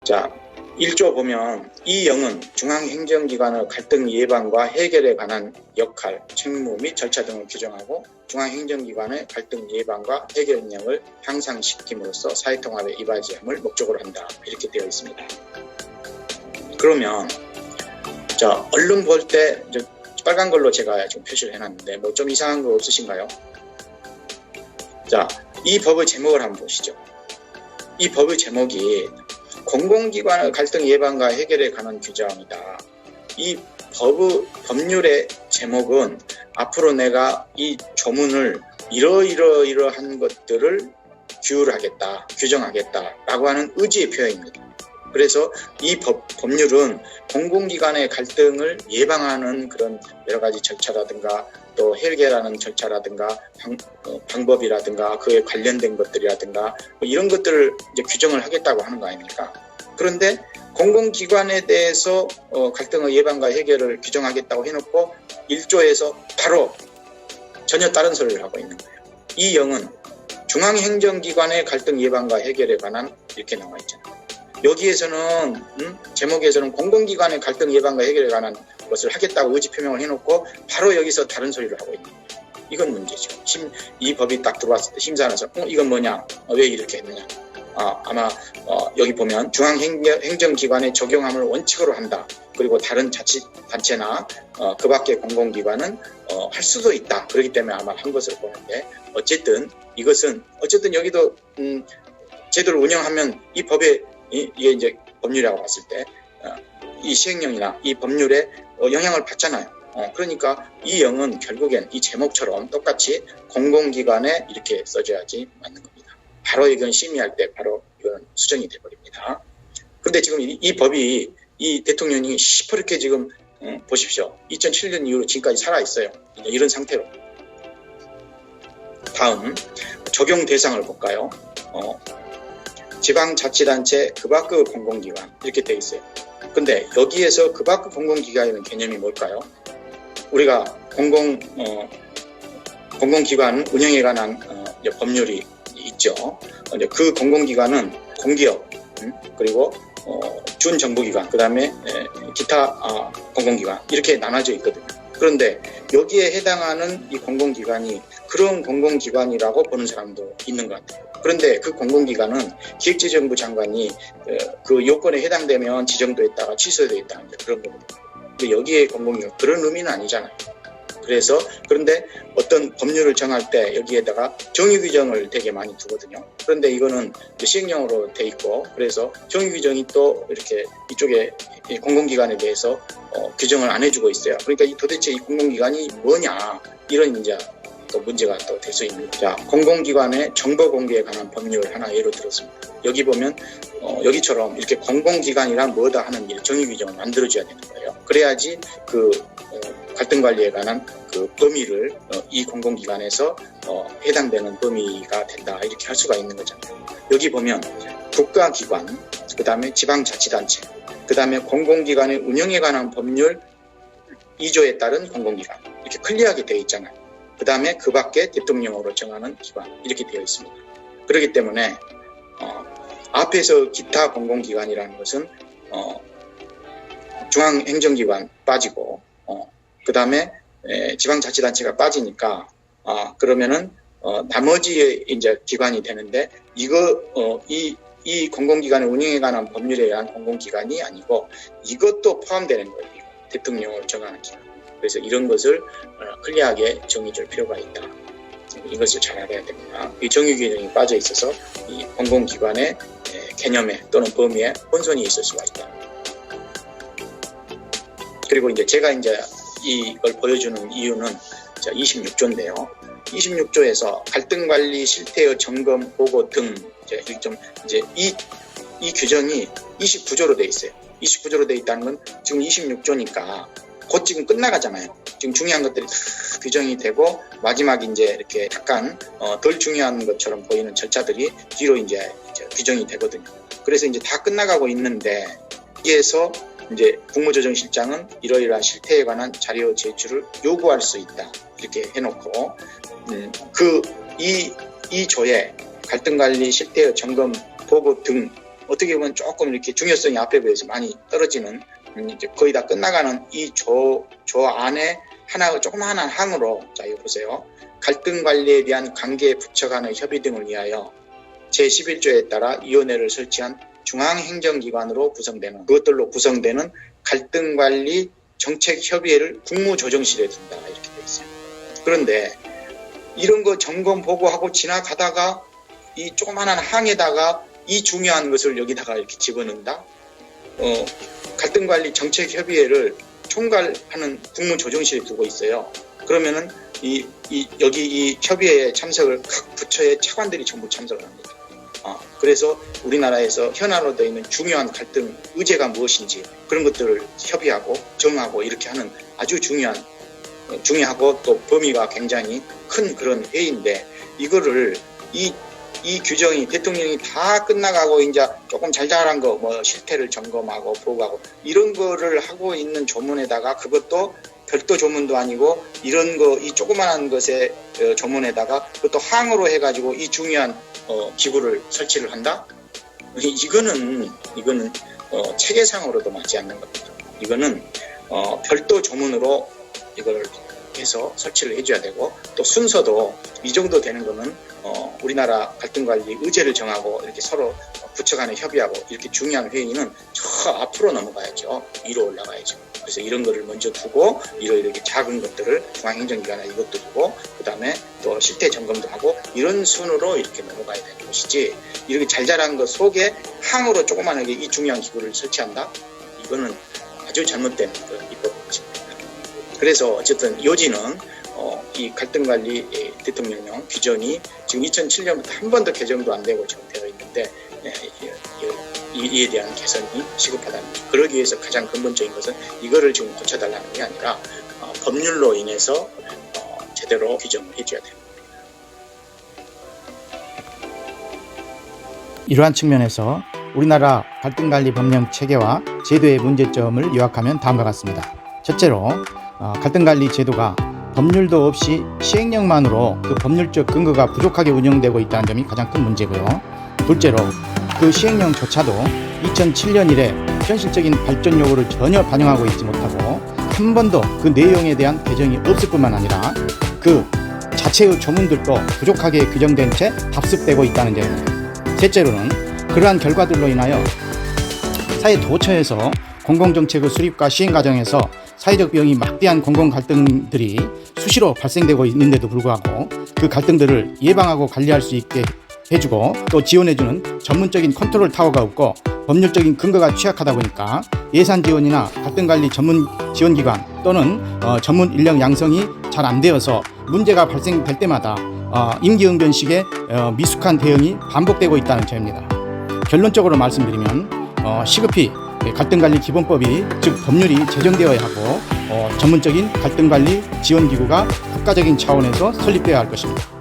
자, 1조 보면 이 영은 중앙행정기관의 갈등 예방과 해결에 관한 역할, 책무 및 절차 등을 규정하고 중앙행정기관의 갈등 예방과 해결 능력을 향상시킴으로써 사회통합에 이바지함을 목적으로 한다. 이렇게 되어 있습니다. 그러면 자, 언론 볼 때 빨간 걸로 제가 지금 표시를 해놨는데 뭐 좀 이상한 거 없으신가요? 자, 이 법의 제목을 한번 보시죠. 이 법의 제목이 공공기관의 갈등 예방과 해결에 관한 규정이다. 이 법률의 제목은 앞으로 내가 이 조문을 이러이러한 것들을 규율하겠다, 규정하겠다라고 하는 의지의 표현입니다. 그래서 이 법률은 공공기관의 갈등을 예방하는 그런 여러 가지 절차라든가 또 해결하는 절차라든가 방법이라든가 그에 관련된 것들이라든가 뭐 이런 것들을 이제 규정을 하겠다고 하는 거 아닙니까? 그런데 공공기관에 대해서 갈등의 예방과 해결을 규정하겠다고 해놓고 1조에서 바로 전혀 다른 소리를 하고 있는 거예요. 이 영은 중앙행정기관의 갈등 예방과 해결에 관한 이렇게 나와 있잖아요. 여기에서는 제목에서는 공공기관의 갈등 예방과 해결에 관한 것을 하겠다고 의지 표명을 해놓고 바로 여기서 다른 소리를 하고 있는 거예요. 이건 문제죠. 이 법이 딱 들어왔을 때 심사하면서 이건 뭐냐? 왜 이렇게 했느냐? 아마 여기 보면 중앙행정기관에 적용함을 원칙으로 한다. 그리고 다른 자치단체나 그 밖의 공공기관은 할 수도 있다. 그렇기 때문에 아마 한 것으로 보는데 어쨌든 이것은 어쨌든 여기도 제도를 운영하면 이 법에 이게 이제 법률이라고 봤을 때 이 시행령이나 이 법률에 영향을 받잖아요. 그러니까 이 영은 결국엔 이 제목처럼 똑같이 공공기관에 이렇게 써줘야지 맞는 겁니다. 바로 이건 심의할 때 바로 이건 수정이 돼버립니다. 그런데 지금 이 법이 이 대통령이 시퍼렇게 지금 보십시오. 2007년 이후로 지금까지 살아있어요. 이런 상태로. 다음 적용 대상을 볼까요? 지방자치단체 그 밖의 공공기관 이렇게 돼 있어요. 근데 여기에서 그 밖의 공공기관이라는 개념이 뭘까요? 우리가 공공기관 운영에 관한 법률이 있죠. 그 공공기관은 공기업 그리고 준정부기관 그 다음에 기타 공공기관 이렇게 나눠져 있거든요. 그런데 여기에 해당하는 이 공공기관이 그런 공공기관이라고 보는 사람도 있는 것 같아요. 그런데 그 공공기관은 기획재정부 장관이 그 요건에 해당되면 지정됐다가 취소됐다는 그런 거거든요. 근데 여기에 공공기관 그런 의미는 아니잖아요. 그런데 어떤 법률을 정할 때 여기에다가 정의규정을 되게 많이 두거든요. 그런데 이거는 시행령으로 돼 있고 그래서 정의규정이 또 이렇게 이쪽에 공공기관에 대해서 규정을 안 해주고 있어요. 그러니까 도대체 이 공공기관이 뭐냐 이런 이제 또 문제가 또 될 수 있는. 자, 공공기관의 정보 공개에 관한 법률 하나 예로 들었습니다. 여기 보면 여기처럼 이렇게 공공기관이란 뭐다 하는 정의 규정을 만들어줘야 되는 거예요. 그래야지 그 갈등 관리에 관한 그 범위를 이 공공기관에서 해당되는 범위가 된다 이렇게 할 수가 있는 거잖아요. 여기 보면 국가기관, 그 다음에 지방자치단체, 그 다음에 공공기관의 운영에 관한 법률 2조에 따른 공공기관 이렇게 클리어하게 되어 있잖아요. 그 다음에 그 밖에 대통령으로 정하는 기관 이렇게 되어 있습니다. 그렇기 때문에 앞에서 기타 공공기관이라는 것은 중앙행정기관 빠지고 그 다음에 지방자치단체가 빠지니까 그러면은 나머지 이제 기관이 되는데 이 공공기관의 운영에 관한 법률에 의한 공공기관이 아니고 이것도 포함되는 거예요. 대통령으로 정하는 기관. 그래서 이런 것을 클리어하게 정의줄 필요가 있다. 이것을 잘 알아야 됩니다. 이 정의 규정이 빠져 있어서 이 공공기관의 개념에 또는 범위에 혼선이 있을 수가 있다. 그리고 이제 제가 이제 이걸 보여주는 이유는 26조인데요. 26조에서 갈등관리 실태의 점검 보고 등 이 규정이 29조로 돼 있어요. 29조로 돼 있다는 건 지금 26조니까 곧 지금 끝나가잖아요. 지금 중요한 것들이 다 규정이 되고 마지막 이제 이렇게 약간 덜 중요한 것처럼 보이는 절차들이 뒤로 이제 규정이 되거든요. 그래서 이제 다 끝나가고 있는데 여기에서 이제 국무조정실장은 이러이러한 실태에 관한 자료 제출을 요구할 수 있다 이렇게 해놓고 이 조에 갈등관리 실태의 점검 보고 등 어떻게 보면 조금 이렇게 중요성이 앞에 비해서 많이 떨어지는 이제 거의 다 끝나가는 이 조 안에 하나 조그마한 항으로, 자 이거 보세요. 갈등 관리에 대한 관계 부처 간의 협의 등을 위하여 제11조에 따라 위원회를 설치한 중앙행정기관으로 구성되는, 그것들로 구성되는 갈등관리 정책협의회를 국무조정실에 둔다, 이렇게 되어 있어요. 그런데 이런 거 점검 보고하고 지나가다가 이 조그마한 항에다가 이 중요한 것을 여기다가 이렇게 집어넣는다. 갈등관리 정책협의회를 총괄하는 국무조정실에 두고 있어요. 그러면은 여기 이 협의회에 참석을 각 부처의 차관들이 전부 참석을 합니다. 그래서 우리나라에서 현안으로 되어 있는 중요한 갈등 의제가 무엇인지 그런 것들을 협의하고 정하고 이렇게 하는 아주 중요하고 또 범위가 굉장히 큰 그런 회의인데, 이거를 이 규정이 대통령이 다 끝나가고 이제 조금 잘잘한 거 뭐 실태를 점검하고 보고하고 이런 거를 하고 있는 조문에다가, 그것도 별도 조문도 아니고 이런 거 이 조그만한 것의 조문에다가 그것도 항으로 해가지고 이 중요한 기구를 설치를 한다? 이거는 체계상으로도 맞지 않는 겁니다. 이거는 별도 조문으로 이걸 해서 설치를 해줘야 되고, 또 순서도 이 정도 되는 거는 우리나라 갈등관리 의제를 정하고 이렇게 서로 부처 간에 협의하고 이렇게 중요한 회의는 저 앞으로 넘어가야죠. 위로 올라가야죠. 그래서 이런 거를 먼저 두고 이렇게 작은 것들을 중앙행정기관에 이것도 두고 그다음에 또 실태 점검도 하고 이런 순으로 이렇게 넘어가야 되는 것이지, 이렇게 잘잘한 것 속에 항으로 조그만하게 이 중요한 기구를 설치한다? 이거는 아주 잘못된 입법 방식입니다. 그래서 어쨌든 요지는 이 갈등관리 대통령령 규정이 지금 2007년부터 한 번도 개정도 안 되고 지금 되어 있는데, 이에 대한 개선이 시급하다는 거죠. 그러기 위해서 가장 근본적인 것은 이거를 지금 고쳐달라는 게 아니라 법률로 인해서 제대로 규정을 해줘야 됩니다. 이러한 측면에서 우리나라 갈등관리 법령 체계와 제도의 문제점을 요약하면 다음과 같습니다. 첫째로 갈등관리 제도가 법률도 없이 시행령만으로 그 법률적 근거가 부족하게 운영되고 있다는 점이 가장 큰 문제고요. 둘째로 그 시행령조차도 2007년 이래 현실적인 발전 요구를 전혀 반영하고 있지 못하고 한 번도 그 내용에 대한 개정이 없을 뿐만 아니라 그 자체의 조문들도 부족하게 규정된 채 답습되고 있다는 점입니다. 셋째로는 그러한 결과들로 인하여 사회 도처에서 공공정책의 수립과 시행 과정에서 사회적 비용이 막대한 공공 갈등들이 수시로 발생되고 있는데도 불구하고 그 갈등들을 예방하고 관리할 수 있게 해주고 또 지원해주는 전문적인 컨트롤 타워가 없고 법률적인 근거가 취약하다 보니까 예산 지원이나 갈등관리 전문 지원기관 또는 전문 인력 양성이 잘 안 되어서 문제가 발생될 때마다 임기응변식의 미숙한 대응이 반복되고 있다는 점입니다. 결론적으로 말씀드리면 시급히 갈등관리 기본법이 즉 법률이 제정되어야 하고 전문적인 갈등관리 지원기구가 국가적인 차원에서 설립되어야 할 것입니다.